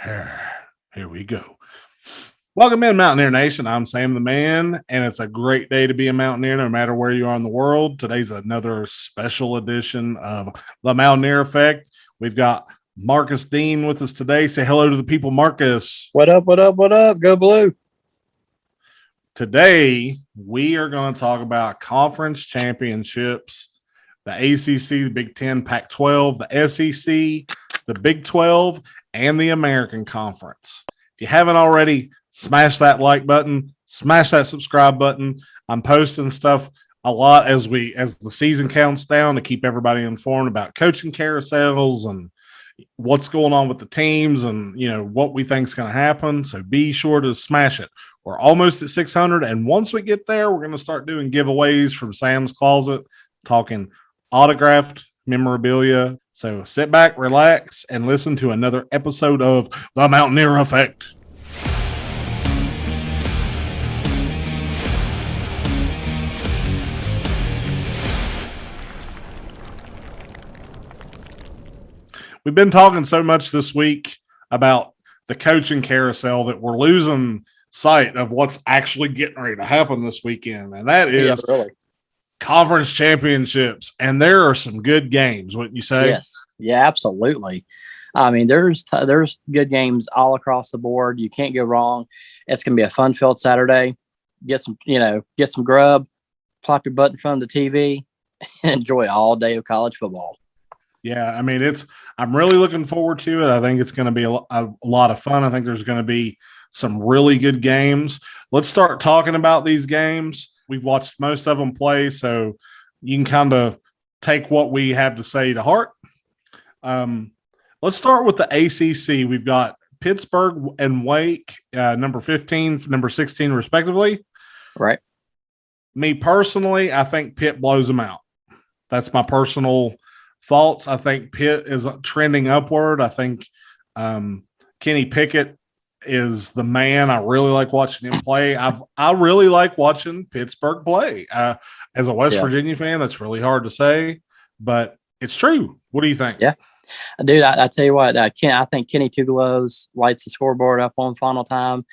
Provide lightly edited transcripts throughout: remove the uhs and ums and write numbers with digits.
Here we go. Welcome in, Mountaineer Nation. I'm Sam the Man, and it's a great day to be a Mountaineer no matter where you are in the world. Today's another special edition of the Mountianeer Effect. We've got Marcus Dean with us today. Say hello to the people, Marcus. What up, what up, what up? Go Blue. Today, we are going to talk about conference championships, the ACC, the Big Ten, Pac-12, the SEC, the Big 12, and the American Conference. If you haven't already, smash that like button, smash that subscribe button. I'm posting stuff a lot as the season counts down to keep everybody informed about coaching carousels and what's going on with the teams and, what we think is going to happen. So be sure to smash it. We're almost at 600. And once we get there, we're going to start doing giveaways from Sam's Closet, talking autographed memorabilia. So sit back, relax, and listen to another episode of the Mountineer Effect. We've been talking so much this week about the coaching carousel that we're losing sight of what's actually getting ready to happen this weekend. And that is conference championships. And there are some good games, wouldn't you say? Yes. Yeah, absolutely. I mean, there's good games all across the board. You can't go wrong. It's going to be a fun-filled Saturday. Get some grub, plop your butt in front of the TV, and enjoy all day of college football. Yeah, I mean, I'm really looking forward to it. I think it's going to be a lot of fun. I think there's going to be some really good games. Let's start talking about these games. We've watched most of them play, so you can kind of take what we have to say to heart. Let's start with the ACC. We've got Pittsburgh and Wake, number 15, number 16, respectively. Right. Me personally, I think Pitt blows them out. That's my personal thoughts. I think Pitt is trending upward. I think Kenny Pickett is the man. I really like watching him play. I really like watching Pittsburgh play. As a West Virginia fan, that's really hard to say, but it's true. What do you think? Yeah, dude, I tell you what, I think Kenny Tugelos lights the scoreboard up on final time.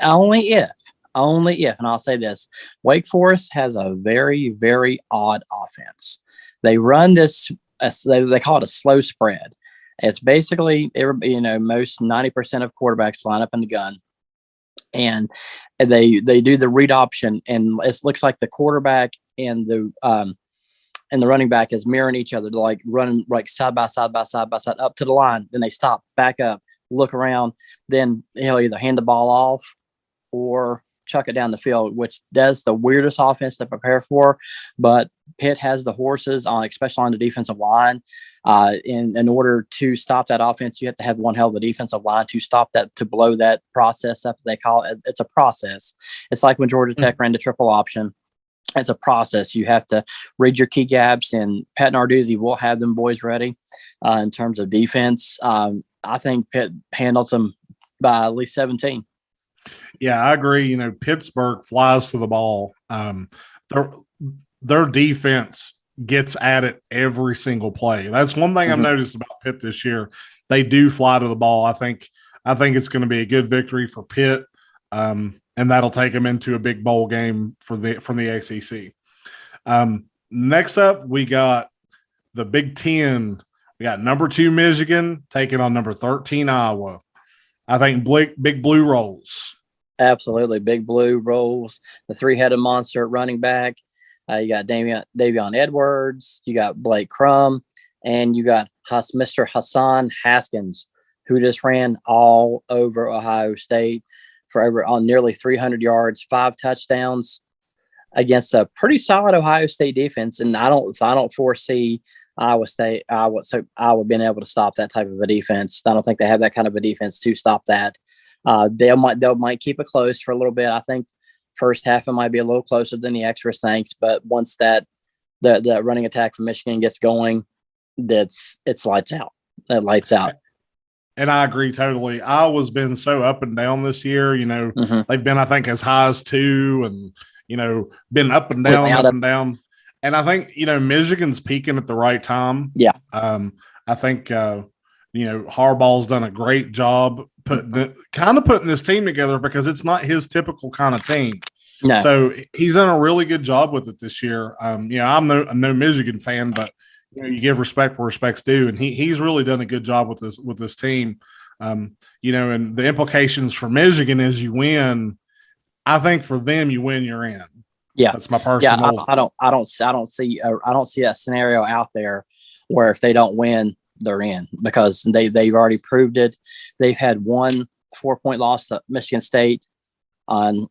Only if, and I'll say this, Wake Forest has a very, very odd offense. They run this, they call it a slow spread. It's basically, most 90% of quarterbacks line up in the gun, and they do the read option, and it looks like the quarterback and the running back is mirroring each other. They're like running like side by side up to the line. Then they stop, back up, look around. Then he'll either hand the ball off or chuck it down the field, which does the weirdest offense to prepare for. But Pitt has the horses on, especially on the defensive line. In order to stop that offense, you have to have one hell of a defensive line to stop that, to blow that process up. They call it. It's a process. It's like when Georgia Tech ran the triple option. It's a process. You have to read your key gaps, and Pat Narduzzi will have them boys ready in terms of defense. I think Pitt handles them by at least 17. Yeah, I agree. Pittsburgh flies to the ball. Their defense gets at it every single play. That's one thing I've noticed about Pitt this year. They do fly to the ball. I think it's going to be a good victory for Pitt, and that'll take them into a big bowl game from the ACC. Next up, we got the Big Ten. We got number 2 Michigan taking on number 13 Iowa. I think Big Blue rolls. Absolutely. Big Blue rolls. The 3-headed monster at running back. You got Davion Edwards. You got Blake Crum. And you got Mr. Hassan Haskins, who just ran all over Ohio State for on nearly 300 yards, 5 touchdowns against a pretty solid Ohio State defense. And I don't foresee Iowa being able to stop that type of a defense. I don't think they have that kind of a defense to stop that. They might keep it close for a little bit. I think first half it might be a little closer than the extras thinks, but once the running attack from Michigan gets going, it's lights out. That lights out. And I agree totally. Iowa's been so up and down this year. They've been, I think, as high as 2 and, been up and down, And I think, Michigan's peaking at the right time. Yeah. I think Harbaugh's done a great job putting this team together because it's not his typical kind of team. No. So he's done a really good job with it this year. I'm no Michigan fan, but you give respect where respect's due, and he's really done a good job with this team. And the implications for Michigan is you win. I think for them, you win, you're in. Yeah, that's my personal. Yeah, I don't see a scenario out there where if they don't win, they're in, because they've already proved it. They've had one 4-point loss to Michigan State on.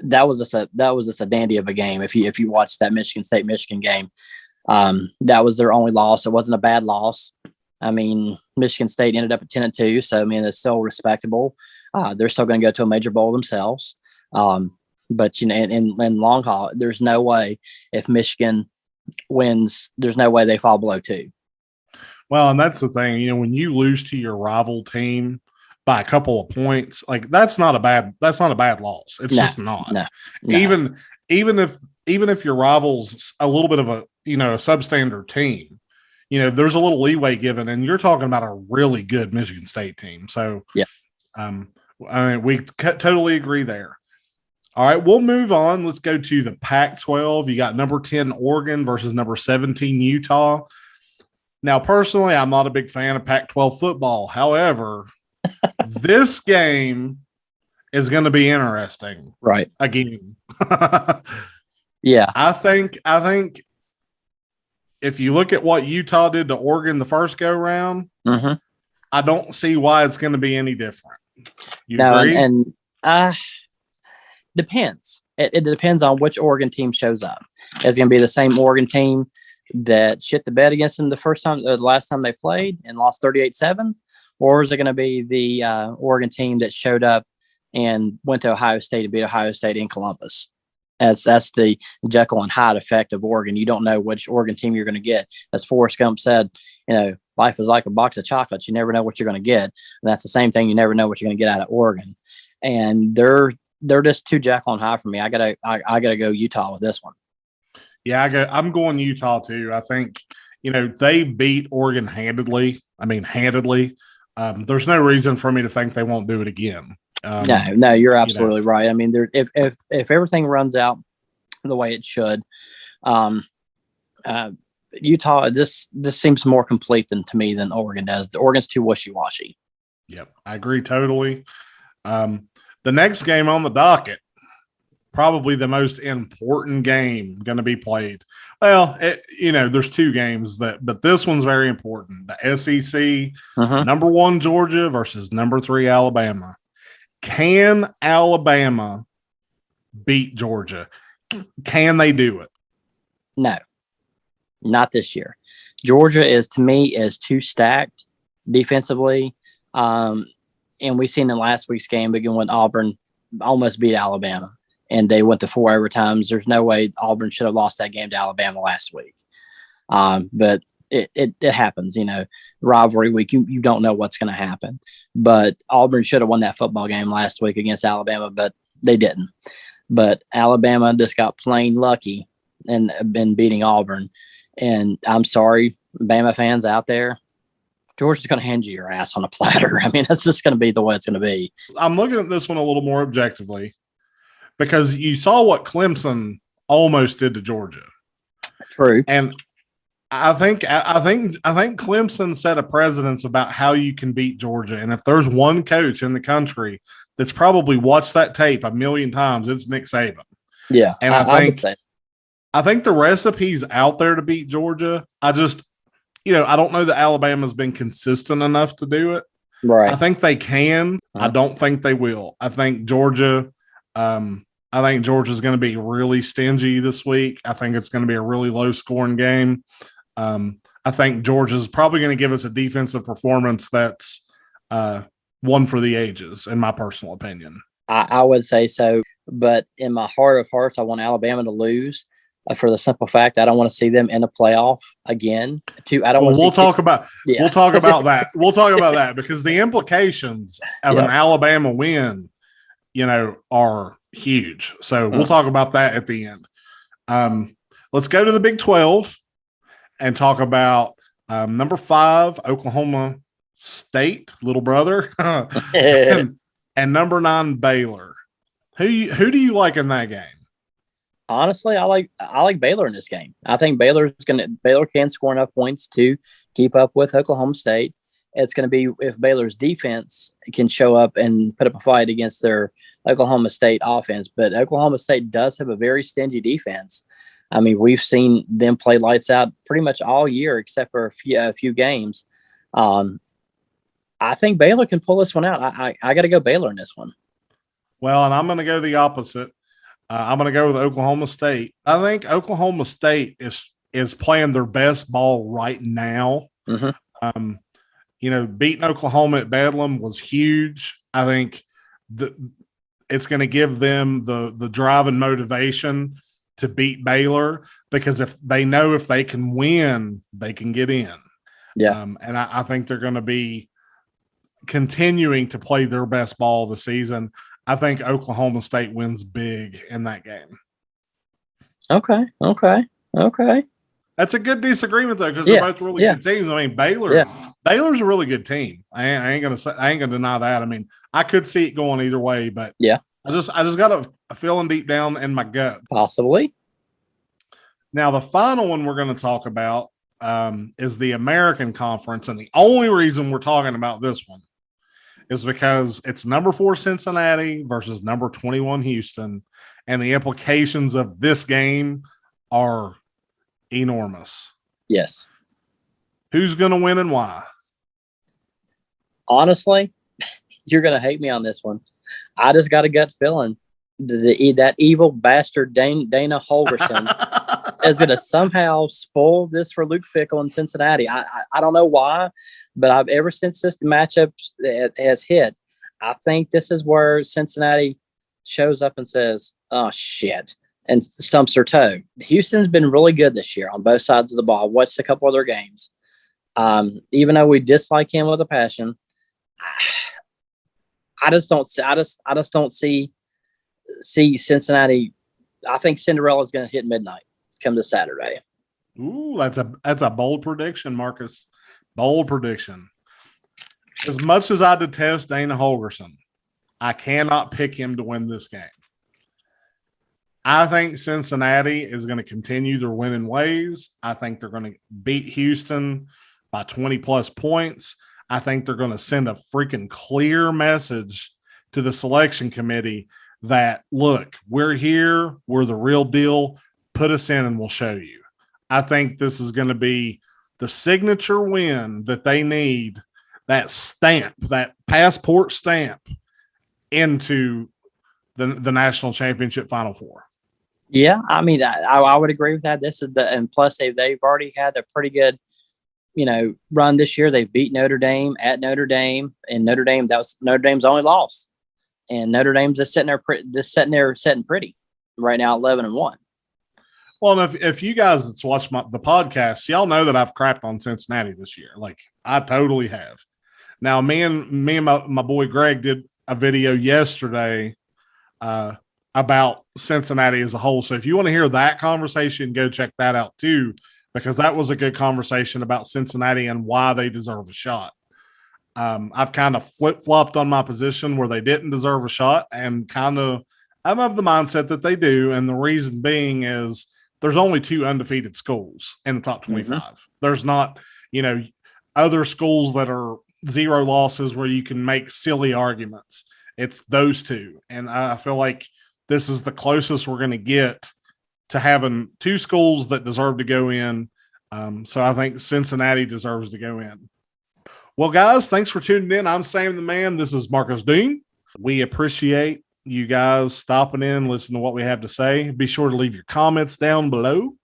That was just a dandy of a game. If you watch that Michigan game, that was their only loss. It wasn't a bad loss. I mean, Michigan State ended up at 10-2, so I mean it's still respectable. They're still going to go to a major bowl themselves. But in long haul, there's no way if Michigan wins, there's no way they fall below 2. Well, and that's the thing. When you lose to your rival team by a couple of points, like that's not a bad loss. It's just not. No. Even if your rival's a little bit of a substandard team, there's a little leeway given, and you're talking about a really good Michigan State team. So yeah, we totally agree there. All right, we'll move on. Let's go to the Pac-12. You got number 10 Oregon versus number 17 Utah. Now, personally, I'm not a big fan of Pac-12 football. However, this game is going to be interesting. Right. Again. Yeah. I think if you look at what Utah did to Oregon the first go round, I don't see why it's going to be any different. You agree? And depends. It depends on which Oregon team shows up. It's going to be the same Oregon team that shit the bed against them the last time they played and lost 38-7, or is it going to be the Oregon team that showed up and went to Ohio State to beat Ohio State in Columbus? That's the Jekyll and Hyde effect of Oregon. You don't know which Oregon team you're going to get. As Forrest Gump said, life is like a box of chocolates. You never know what you're going to get. And that's the same thing. You never know what you're going to get out of Oregon. And they're just too Jekyll and Hyde for me. I gotta go Utah with this one. Yeah, I'm going Utah too. I think, they beat Oregon handedly. I mean, handedly. There's no reason for me to think they won't do it again. No, you're absolutely right. I mean, if everything runs out the way it should, Utah, this seems more complete to me than Oregon does. The Oregon's too wishy-washy. Yep, I agree totally. The next game on the docket, probably the most important game going to be played. Well, there's two games but this one's very important. The SEC, number 1 Georgia versus number 3 Alabama. Can Alabama beat Georgia? Can they do it? No, not this year. Georgia is too stacked defensively. And we seen in last week's game again when Auburn almost beat Alabama and they went to 4 overtimes. There's no way Auburn should have lost that game to Alabama last week. But it happens, rivalry week. You don't know what's going to happen. But Auburn should have won that football game last week against Alabama, but they didn't. But Alabama just got plain lucky and been beating Auburn. And I'm sorry, Bama fans out there, Georgia's going to hand you your ass on a platter. I mean, that's just going to be the way it's going to be. I'm looking at this one a little more objectively because you saw what Clemson almost did to Georgia. True. And I think Clemson set a precedence about how you can beat Georgia. And if there's one coach in the country that's probably watched that tape a million times, it's Nick Saban. Yeah. And I think the recipe's out there to beat Georgia. I don't know that Alabama's been consistent enough to do it. Right. I think they can. I don't think they will. I think Georgia's going to be really stingy this week. I think it's going to be a really low scoring game. I think Georgia's probably going to give us a defensive performance that's one for the ages, in my personal opinion. I would say so. But in my heart of hearts, I want Alabama to lose. For the simple fact, I don't want to see them in a playoff again. We'll talk about that. We'll talk about that because the implications of an Alabama win, are huge. So we'll talk about that at the end. Let's go to the Big 12 and talk about Number 5, Oklahoma State, little brother, and number 9, Baylor. Who do you like in that game? Honestly, I like Baylor in this game. I think Baylor can score enough points to keep up with Oklahoma State. It's going to be if Baylor's defense can show up and put up a fight against their Oklahoma State offense. But Oklahoma State does have a very stingy defense. I mean, we've seen them play lights out pretty much all year except for a few games. I think Baylor can pull this one out. I got to go Baylor in this one. Well, and I'm going to go the opposite. I'm going to go with Oklahoma State. I think Oklahoma State is playing their best ball right now. Mm-hmm. Beating Oklahoma at Bedlam was huge. I think it's going to give them the drive and motivation to beat Baylor, because if they can win, they can get in. Yeah. And I think they're going to be continuing to play their best ball this season. I think Oklahoma State wins big in that game. Okay. That's a good disagreement though, because they're both really good teams. I mean, Baylor's a really good team. I ain't gonna deny that. I mean, I could see it going either way, but I just got a feeling deep down in my gut. Possibly. Now, the final one we're going to talk about is the American Conference, and the only reason we're talking about this one is because it's number 4 Cincinnati versus number 21 Houston, and the implications of this game are enormous. Yes. Who's going to win and why? Honestly, you're going to hate me on this one. I just got a gut feeling that evil bastard Dana Holgerson is going to somehow spoil this for Luke Fickell in Cincinnati. I don't know why, but ever since this matchup has hit, I think this is where Cincinnati shows up and says, "Oh shit," and stumps their toe. Houston's been really good this year on both sides of the ball. I watched a couple of their games. Even though we dislike him with a passion, I just don't see Cincinnati. I think Cinderella's going to hit midnight come to Saturday. Ooh, that's a bold prediction, Marcus. Bold prediction. As much as I detest Dana Holgerson, I cannot pick him to win this game. I think Cincinnati is going to continue their winning ways. I think they're going to beat Houston by 20-plus points. I think they're going to send a freaking clear message to the selection committee that, look, we're here. We're the real deal. Put us in and we'll show you. I think this is going to be the signature win that they need, that stamp, that passport stamp into the national championship Final Four. Yeah, I mean, I would agree with that. This is and plus they've already had a pretty good, run this year. They've beat Notre Dame at Notre Dame, and Notre Dame's only loss, and Notre Dame's just sitting there sitting pretty right now, 11-1. Well, and if you guys that's watched the podcast, y'all know that I've crapped on Cincinnati this year. Like, I totally have. Now, me and my boy Greg did a video yesterday about Cincinnati as a whole. So if you want to hear that conversation, go check that out too, because that was a good conversation about Cincinnati and why they deserve a shot. I've kind of flip-flopped on my position where they didn't deserve a shot, and I'm of the mindset that they do. And the reason being is there's only 2 undefeated schools in the top 25. Mm-hmm. There's not, other schools that are 0 losses where you can make silly arguments. It's those 2. And I feel like this is the closest we're going to get to having 2 schools that deserve to go in. So I think Cincinnati deserves to go in. Well, guys, thanks for tuning in. I'm Sam the Man. This is Marcus Dean. We appreciate you guys stopping in, listening to what we have to say. Be sure to leave your comments down below.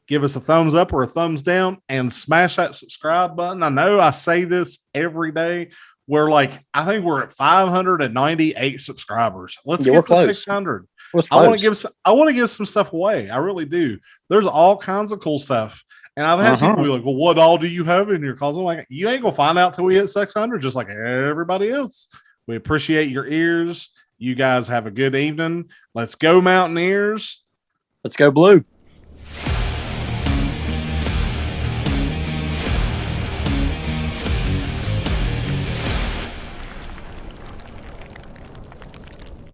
Give us a thumbs up or a thumbs down, and smash that subscribe button. I know I say this every day. I think we're at 598 subscribers. Let's get to 600. I want to give some stuff away. I really do. There's all kinds of cool stuff. And I've had people be like, well, what all do you have in your closet? I'm like, you ain't going to find out till we hit 600, just like everybody else. We appreciate your ears. You guys have a good evening. Let's go Mountaineers. Let's go Blue.